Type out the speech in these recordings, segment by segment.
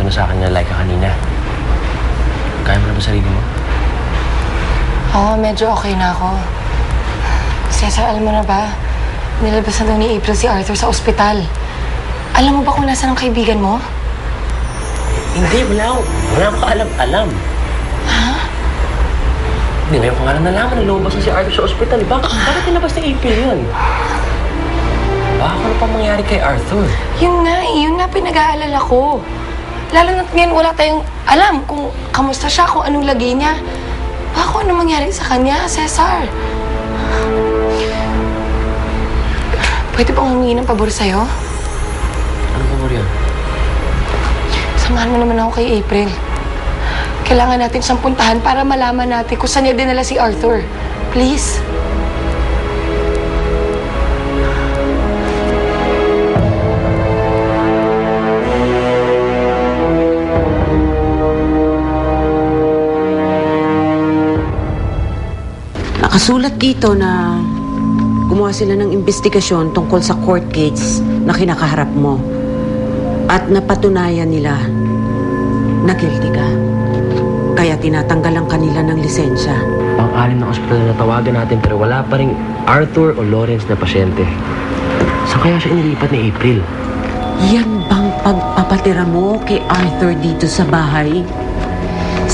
mo sa akin na like ka kanina. Kaya mo na ba sarili mo? Oo, medyo okay na ako. Cesar, alam mo na ba? Nilabas na daw ni April si Arthur sa ospital. Alam mo ba kung nasaan ang kaibigan mo? Hindi, wala akong kaalam-alam. Ha? Hindi, ngayon ko nga lang nalaman na lumabas na si Arthur sa ospital. Bakit nilabas ni April yun? Baka ano pa mangyari kay Arthur? Yun nga pinag-aalala ko. Lalo na't ngayon wala tayong alam kung kamusta siya, kung anong lagay niya. Baka ano mangyari sa kanya, Cesar? Pwede bang humingi ng pabor sa'yo? Ano pabor yun? Samahan mo naman ako kay April. Kailangan natin siyang puntahan para malaman natin kung saan niya dinala si Arthur. Please. Nakasulat dito na gumawa sila ng investigasyon tungkol sa court case na kinakaharap mo. At napatunayan nila na guilty ka. Kaya tinatanggalan kanila ng lisensya. Pang-anim na ospital na tawagan natin pero wala pa rin Arthur o Lawrence na pasyente. Saan kaya siya inilipat ni April? Yan bang pagpapatira mo kay Arthur dito sa bahay?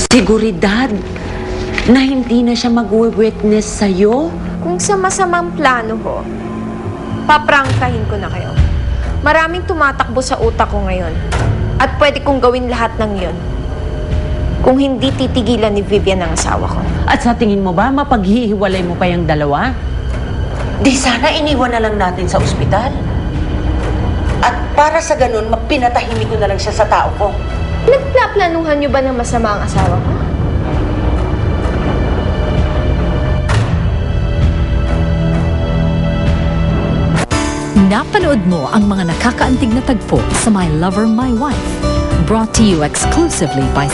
Seguridad na hindi na siya mag-witness sa'yo? Kung sa masamang plano ho, paprangkahin ko na kayo. Maraming tumatakbo sa utak ko ngayon. At pwede kong gawin lahat ng yun. Kung hindi titigilan ni Vivian ang asawa ko. At sa tingin mo ba, mapaghihiwalay mo pa yung dalawa? Di sana iniwan na lang natin sa ospital. At para sa ganun, pinatahimik ko na lang siya sa tao ko. Nagplaplanuhan niyo ba ng masama ang asawa ko? Napanood mo ang mga nakakaantig na tagpo sa My Lover, My Wife. Brought to you exclusively by